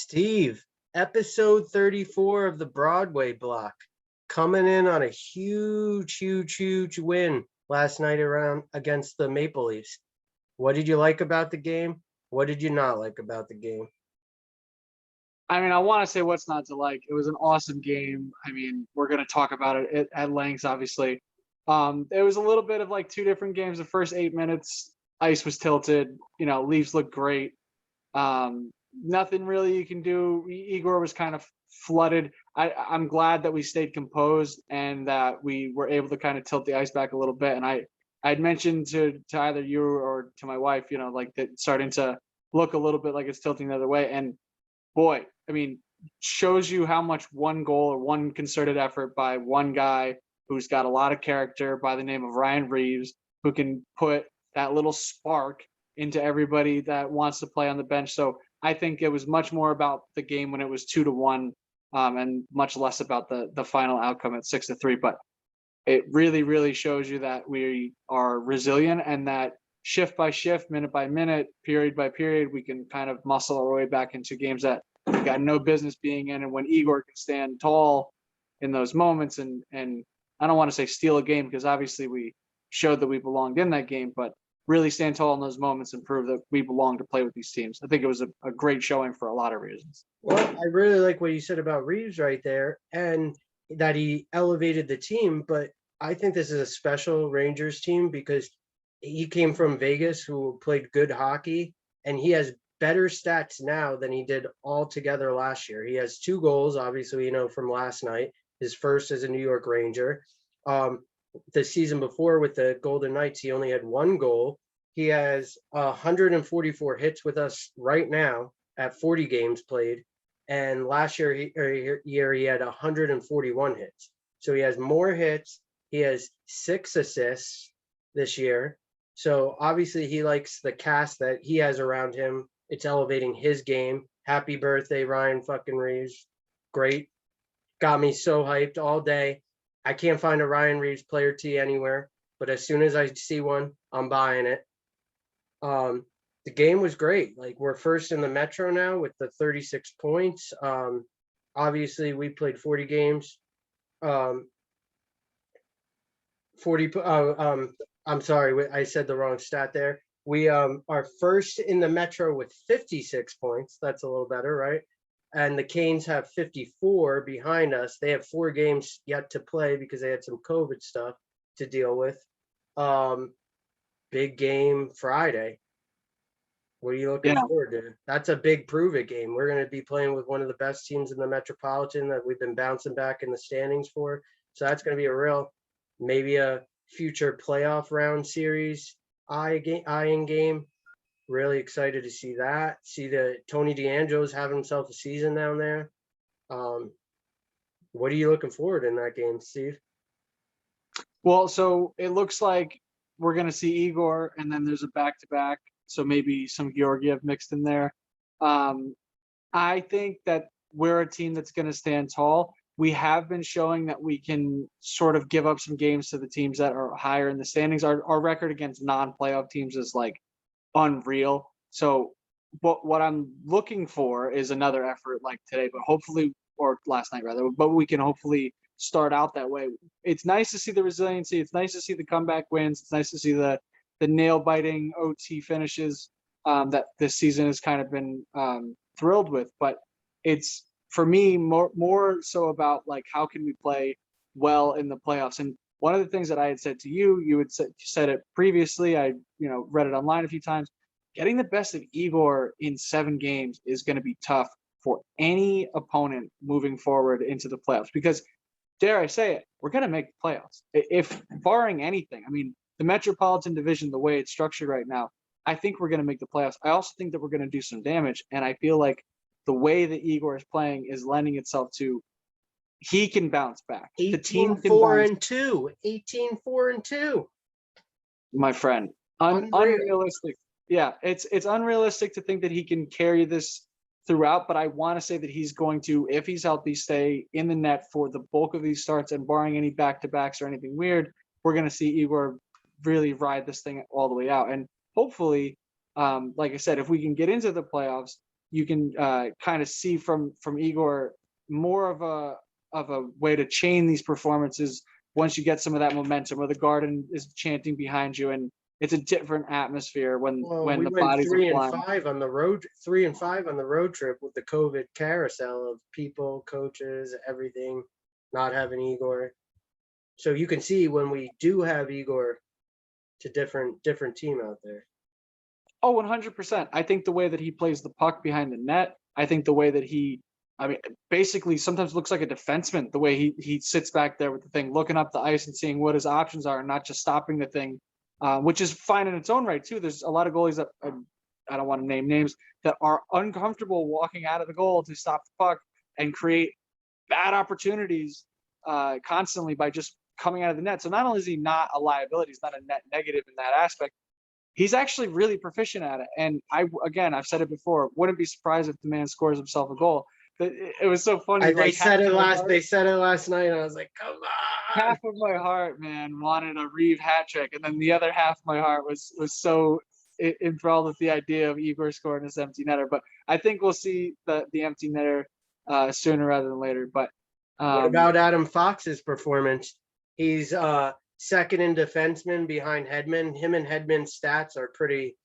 Steve, episode 34 of the Broadway block, coming in on a huge win last night around against the Maple Leafs. What did you like about the game? What did you not like about the game? I mean, I want to say what's not to like. It was an awesome game. I mean, we're going to talk about it at length, obviously. It was a little bit of like two different games. The first 8 minutes, ice was tilted. Leafs looked great. Nothing really you can do. Igor was kind of flooded. I'm glad that we stayed composed and that we were able to kind of tilt the ice back a little bit. And I'd mentioned to either you or to my wife, like that starting to look a little bit like it's tilting the other way. And boy, I mean, shows you how much one goal or one concerted effort by one guy who's got a lot of character by the name of Ryan Reeves, who can put that little spark into everybody that wants to play on the bench. So I think it was much more about the game when it was 2-1, and much less about the final outcome at 6-3. But it really shows you that we are resilient and that shift by shift, minute by minute, period by period, we can kind of muscle our way back into games that we got no business being in. And when Igor can stand tall in those moments and I don't want to say steal a game because obviously we showed that we belonged in that game, but really stand tall in those moments and prove that we belong to play with these teams. I think it was a great showing for a lot of reasons. Well, I really like what you said about Reeves right there and that he elevated the team, but I think this is a special Rangers team because he came from Vegas who played good hockey and he has better stats now than he did altogether last year. He has 2 goals, obviously, from last night, his first as a New York Ranger. The season before with the Golden Knights, he only had 1 goal. He has 144 hits with us right now at 40 games played. And last year he had 141 hits. So he has more hits. He has 6 assists this year. So obviously he likes the cast that he has around him. It's elevating his game. Happy birthday, Ryan fucking Reeves. Great. Got me so hyped all day. I can't find a Ryan Reeves player tee anywhere, but as soon as I see one, I'm buying it. The game was great. Like, we're first in the Metro now with the 36 points. Obviously we played 40 games. 40 I'm sorry, I said the wrong stat there. We are first in the Metro with 56 points. That's a little better, right? And the Canes have 54 behind us. They have 4 games yet to play because they had some COVID stuff to deal with. Big game Friday. What are you looking forward to? That's a big prove-it game. We're going to be playing with one of the best teams in the Metropolitan that we've been bouncing back in the standings for. So that's going to be maybe a future playoff round series eyeing game. Really excited to see that. See the Tony DeAngelo's having himself a season down there. What are you looking forward in that game, Steve? Well, so it looks like we're going to see Igor, and then there's a back-to-back, so maybe some Georgiev mixed in there. I think that we're a team that's going to stand tall. We have been showing that we can sort of give up some games to the teams that are higher in the standings. Our record against non-playoff teams is like unreal. So what I'm looking for is another effort like today, but hopefully, or last night rather, but we can hopefully start out that way. It's nice to see the resiliency. It's nice to see the comeback wins. It's nice to see the nail-biting OT finishes that this season has kind of been thrilled with. But it's, for me, more so about like how can we play well in the playoffs. And one of the things that I had said to you, you said it previously. I read it online a few times. Getting the best of Igor in 7 games is going to be tough for any opponent moving forward into the playoffs because, dare I say it, we're going to make the playoffs. If barring anything, I mean, the Metropolitan Division, the way it's structured right now, I think we're going to make the playoffs. I also think that we're going to do some damage, and I feel like the way that Igor is playing is lending itself to he can bounce back. The team can 18-4-2. 18-4-2. My friend. Unrealistic. Yeah, it's unrealistic to think that he can carry this throughout, but I want to say that he's going to, if he's healthy, stay in the net for the bulk of these starts, and barring any back-to-backs or anything weird, we're going to see Igor really ride this thing all the way out. And hopefully, like I said, if we can get into the playoffs, you can kind of see from Igor more of a way to chain these performances once you get some of that momentum, where the Garden is chanting behind you, and it's a different atmosphere Well, when we the went bodies are flying. 3-5 on the road, 3-5 on the road trip with the COVID carousel of people, coaches, everything, not having Igor. So you can see when we do have Igor, it's a different team out there. Oh, 100%. I think the way that he plays the puck behind the net, I think the way that I mean, basically sometimes looks like a defenseman, the way he sits back there with the thing, looking up the ice and seeing what his options are and not just stopping the thing, which is fine in its own right, too. There's a lot of goalies that, I don't want to name names, that are uncomfortable walking out of the goal to stop the puck and create bad opportunities constantly by just coming out of the net. So not only is he not a liability, he's not a net negative in that aspect, he's actually really proficient at it. And I've said it before, wouldn't be surprised if the man scores himself a goal. But it was so funny. They said it last night, and I was like, come on. Half of my heart, man, wanted a Reeve hat trick, and then the other half of my heart was so enthralled with the idea of Igor scoring this empty netter. But I think we'll see the empty netter sooner rather than later. But what about Adam Fox's performance? He's second in defenseman behind Hedman. Him and Hedman's stats are pretty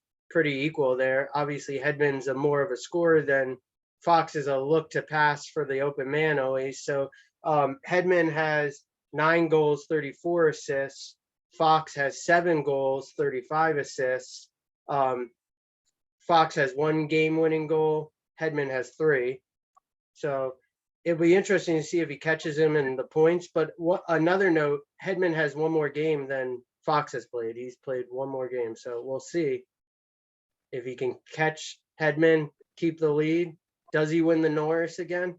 equal there. Obviously, Hedman's more of a scorer than Fox is a look to pass for the open man always. So Hedman has 9 goals, 34 assists. Fox has 7 goals, 35 assists. Fox has 1 game-winning goal. Hedman has 3. So it'll be interesting to see if he catches him in the points. But another note, Hedman has 1 more game than Fox has played. He's played 1 more game. So we'll see if he can catch Hedman, keep the lead. Does he win the Norris again?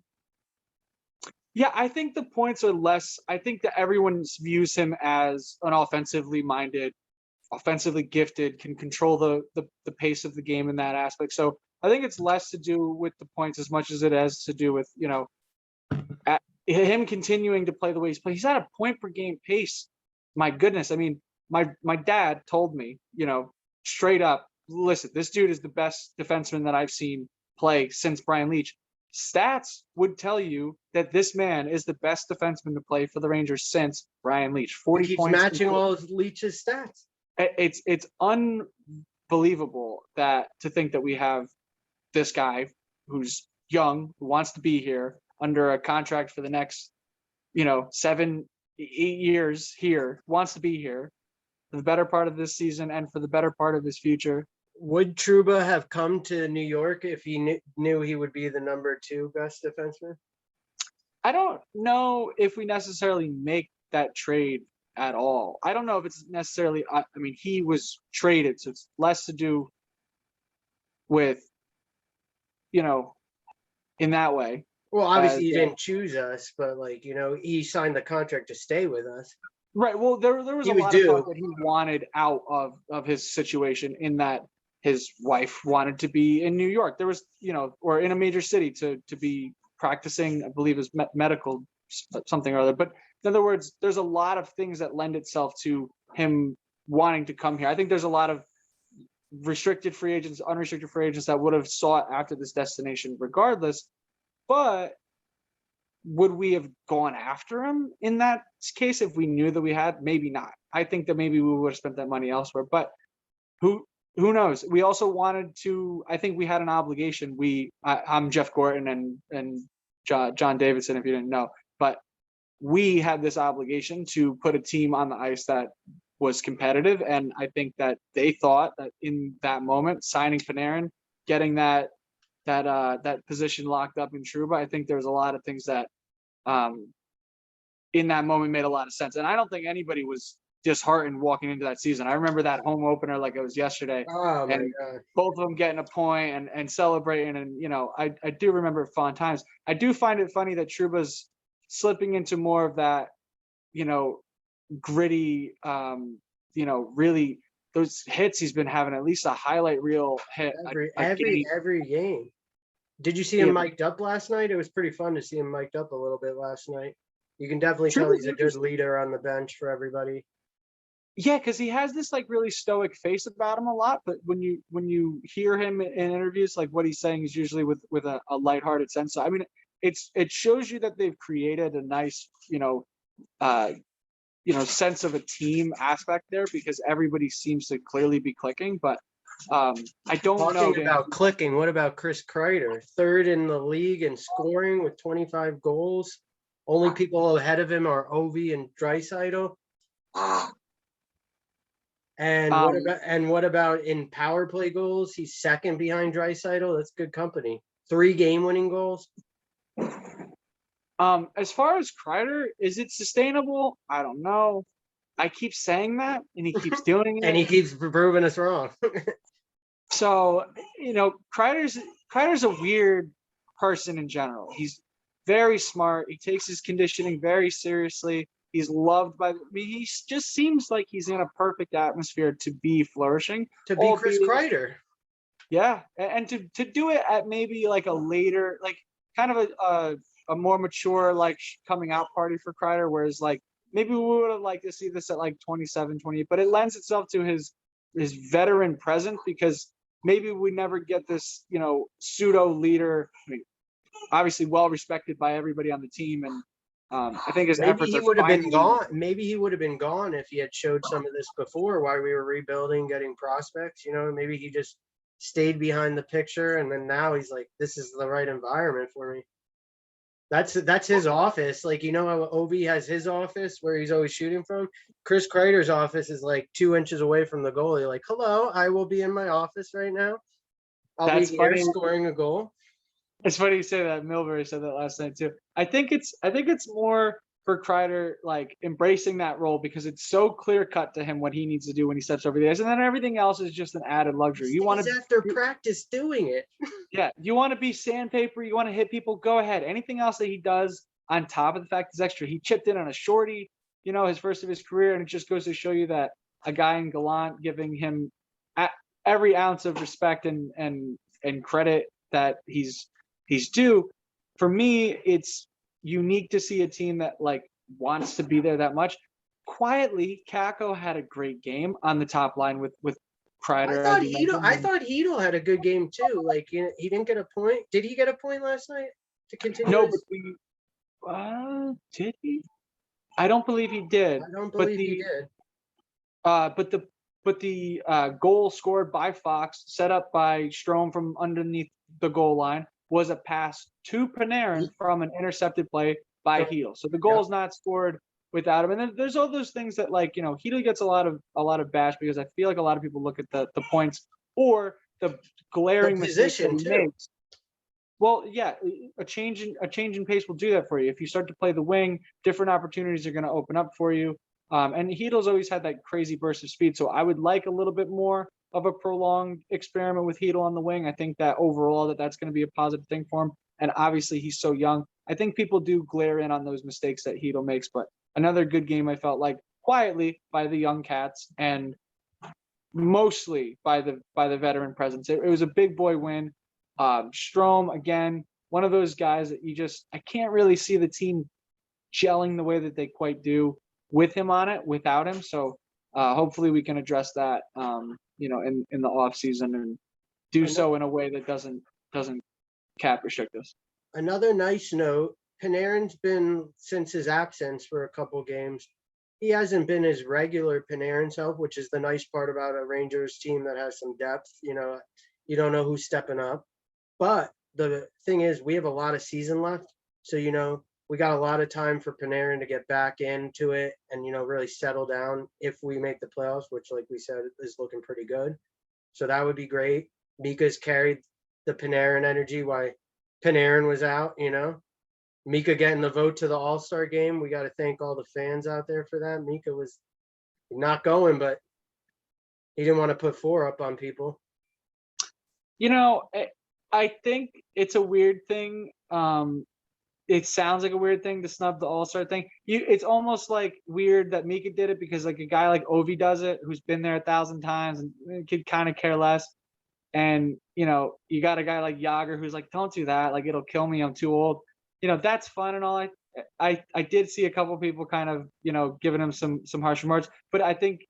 Yeah, I think the points are less. I think that everyone views him as an offensively minded, offensively gifted, can control the pace of the game in that aspect. So I think it's less to do with the points as much as it has to do with, him continuing to play the way he's playing. He's at a point per game pace. My goodness. I mean, my dad told me, straight up, listen, this dude is the best defenseman that I've seen play since Brian Leetch. Stats would tell you that this man is the best defenseman to play for the Rangers since Brian Leetch. 40 he keeps points. Matching all of Leetch's stats. It's unbelievable to think that we have this guy who's young, who wants to be here under a contract for the next, 7-8 years here, wants to be here for the better part of this season and for the better part of his future. Would Trouba have come to New York if he knew he would be the number 2 best defenseman? I don't know if we necessarily make that trade at all. I don't know if it's necessarily, he was traded, so it's less to do with, in that way. Well, obviously he didn't choose us, but he signed the contract to stay with us. Right. Well, there was a lot of talk that he wanted out of his situation, in that his wife wanted to be in New York. There was, or in a major city to be practicing, I believe is medical something or other. But in other words, there's a lot of things that lend itself to him wanting to come here. I think there's a lot of restricted free agents, unrestricted free agents that would have sought after this destination regardless. But would we have gone after him in that case if we knew that we had? Maybe not. I think that maybe we would have spent that money elsewhere. But who knows? We also wanted to. I think we had an obligation. I'm Jeff Gorton and John Davidson, if you didn't know, but we had this obligation to put a team on the ice that was competitive, and I think that they thought that in that moment, signing Panarin, getting that position locked up in Trouba, I think there was a lot of things that in that moment made a lot of sense. And I don't think anybody was disheartened walking into that season. I remember that home opener like it was yesterday. Oh my and God. Both of them getting a point and celebrating, and I do remember fun times. I do find it funny that Trouba's slipping into more of that, gritty, really those hits he's been having, at least a highlight reel hit every game. Did you see him mic'd up last night? It was pretty fun to see him mic'd up a little bit last night. You can definitely tell he's a good leader on the bench for everybody. Yeah, because he has this like really stoic face about him a lot, but when you hear him in interviews, like what he's saying is usually with a lighthearted sense. So I mean, it shows you that they've created a nice, uh, sense of a team aspect there because everybody seems to clearly be clicking. But I don't know, Talking Dan. about clicking, what about Chris Kreider? Third in the league in scoring with 25 goals. Only people ahead of him are Ovi and Draisaitl. Um, And what about in power play goals? He's second behind Draisaitl. That's good company. 3 game-winning goals. as far as Kreider, is it sustainable? I don't know. I keep saying that, and he keeps doing And it. he keeps proving us wrong. So, Kreider's a weird person in general. He's very smart. He takes his conditioning very seriously. He's loved by. I mean, he just seems like he's in a perfect atmosphere to be flourishing. To be Chris Albeit, Kreider. yeah, and to do it at maybe like a later, like kind of a more mature like coming out party for Kreider, whereas like maybe we would have liked to see this at like 27, 28, but it lends itself to his veteran presence because maybe we never get this, pseudo leader. I mean, obviously well respected by everybody on the team, and I think his Maybe efforts he are would have been finally. gone. Maybe he would have been gone if he had showed some of this before while we were rebuilding, getting prospects. Maybe he just stayed behind the picture and then now he's like, this is the right environment for me. That's his office. Like, how Ovi has his office where he's always shooting from? Chris Kreider's office is like 2 inches away from the goalie. Like, hello, I will be in my office right now. I'll be That's here funny. scoring a goal. It's funny you say that. Milbury said that last night too. I think it's more for Kreider like embracing that role because it's so clear cut to him what he needs to do when he steps over the ice, and then everything else is just an added He luxury. You want stays to, after practice doing it. yeah, you want to be sandpaper. You want to hit people. Go ahead. Anything else that he does on top of the fact is extra. He chipped in on a shorty, his first of his career, and it just goes to show you that a guy in Gallant giving him every ounce of respect and credit that he's due. For me, it's unique to see a team that like wants to be there that much. Quietly, Kako had a great game on the top line with Kreider, as you I mentioned. thought Hedel had a good game too. Like, he didn't get a point. Did he get a point last night to continue No, but his? did he? I don't believe he did. I don't But believe he the did. but the but the goal scored by Fox, set up by Strome from underneath the goal line, was a pass to Panarin from an intercepted play by Hedel. So the goal Yep. is not scored without him. And then there's all those things that like Hedel gets a lot of bash because I feel like a lot of people look at the points or the The glaring mistakes that position he too. makes. Well, yeah, a change in pace will do that for you. If you start to play the wing, different opportunities are going to open up for you. And Heedle's always had that crazy burst of speed, so I would like a little bit more of a prolonged experiment with Heedle on the wing. I think that overall that's going to be a positive thing for him. And obviously he's so young. I think people do glare in on those mistakes that Heedle makes, but another good game I felt like quietly by the young cats and mostly by the veteran presence. It was a big boy win. Strome again, one of those guys that I can't really see the team gelling the way that they quite do with him on it without him. So hopefully we can address that in the off season and do Ano- so in a way that doesn't cap restrict us. Another nice note, Panarin's been, since his absence for a couple games, he hasn't been his regular Panarin self, which is the nice part about a Rangers team that has some depth. You don't know who's stepping up. But the thing is, we have a lot of season left. So, we got a lot of time for Panarin to get back into it and, really settle down if we make the playoffs, which, like we said, is looking pretty good. So that would be great. Mika's carried the Panarin energy while Panarin was out. Mika getting the vote to the All-Star game. We got to thank all the fans out there for that. Mika was not going, but he didn't want to put 4 up on people. I think it's a weird thing. It sounds like a weird thing to snub the All-Star thing. It's almost like weird that Mika did it because like a guy like Ovi does it, who's been there 1,000 times and could kind of care less. And you got a guy like Yager who's like, don't do that. Like it'll kill me. I'm too old. That's fun and all. I did see a couple people kind of giving him some harsh remarks, but I think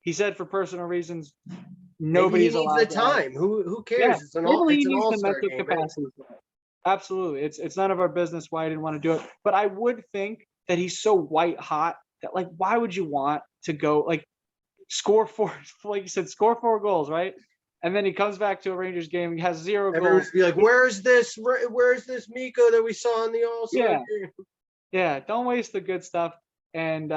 he said for personal reasons, Maybe nobody's he needs the allowed to have. time. Who Yeah, cares? It's maybe he an needs the all-star mental game, man. capacity for it. Absolutely. It's none of our business why he didn't want to do it. But I would think that he's so white hot that, like, why would you want to go, like, score four, like you said, score 4 goals, right? And then he comes back to a Rangers game, he has 0 Everyone's goals. be like, "Where's this? Where's this Miko that we saw in the All-Star Yeah, game?" yeah. Don't waste the good stuff. And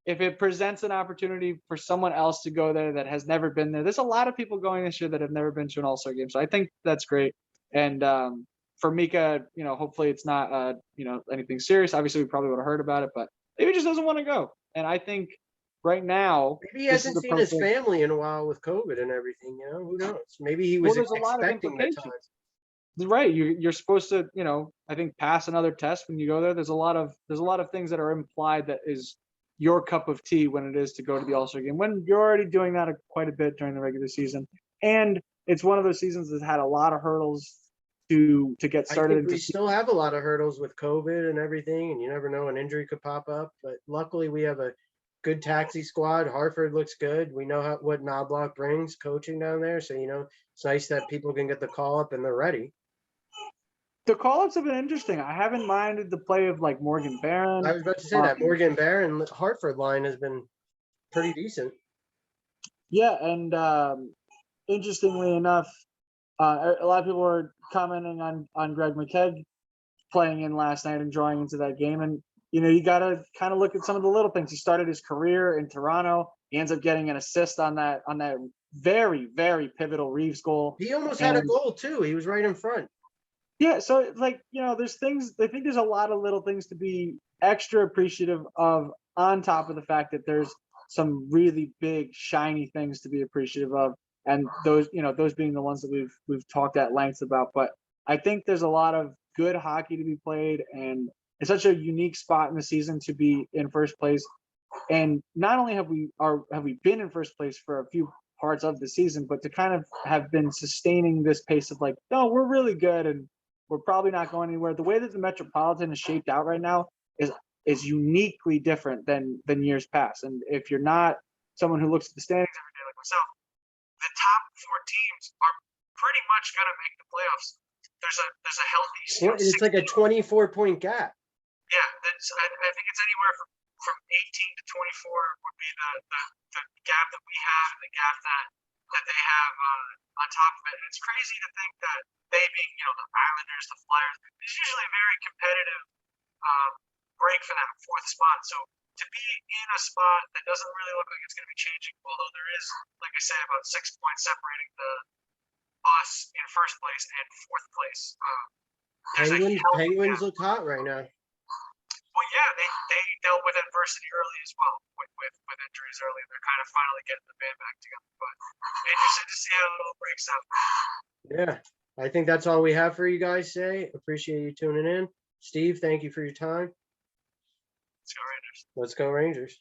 if it presents an opportunity for someone else to go there that has never been there, there's a lot of people going this year that have never been to an All-Star game. So I think that's great. And for Mika, hopefully it's not anything serious. Obviously, we probably would have heard about it, but maybe he just doesn't want to go. And I think right now, Maybe he this is hasn't the seen his perfect. family in a while with COVID and everything. Who knows? Maybe he Well, was there's a lot of expecting the implications. time. Right. You're supposed to, I think pass another test when you go there. There's a lot of things that are implied that is your cup of tea when it is to go to the All-Star game. When you're already doing that quite a bit during the regular season. And it's one of those seasons that had a lot of hurdles to get I started think into we still have a lot of hurdles with COVID and everything, and you never know, an injury could pop up. But luckily, we have a good taxi squad. Hartford looks good. We know what Knobloch brings coaching down there, so it's nice that people can get the call up and they're ready. the call-ups have been interesting. I haven't minded the play of like Morgan Barron. I was about to say that Morgan Barron Hartford line has been pretty decent. Yeah, and interestingly enough, a lot of people were commenting on Greg McKegg playing in last night and drawing into that game. And you got to kind of look at some of the little things. He started his career in Toronto. He ends up getting an assist on that very, very pivotal Reeves goal. He almost had a goal too. He was right in front. Yeah, so there's things. I think there's a lot of little things to be extra appreciative of, on top of the fact that there's some really big shiny things to be appreciative of, and those being the ones that we've talked at length about. But I think there's a lot of good hockey to be played, and it's such a unique spot in the season to be in first place. And not only have we been in first place for a few parts of the season, but to kind of have been sustaining this pace of like, no, we're really good and we're probably not going anywhere. The way that the Metropolitan is shaped out right now is uniquely different than years past. And if you're not someone who looks at the standings every day like myself, the top 4 teams are pretty much going to make the playoffs. There's a healthy. It's like a 24-point gap. Yeah, I think it's anywhere from 18 to 24 would be the gap that we have, and the gap that they have on top of it. And it's crazy to think that they being the Islanders, the Flyers, there's usually a very competitive break for that 4th spot. So to be in a spot that doesn't really look like it's going to be changing, although there is, like I say, about 6 points separating us in first place and 4th place. Penguins look hot right now. Well, yeah, they dealt with adversity early as well, with injuries early. They're kind of finally getting the band back together. But interested to see how it all breaks out. Yeah, I think that's all we have for you guys today. Appreciate you tuning in. Steve, thank you for your time. Let's go Rangers. Let's go Rangers.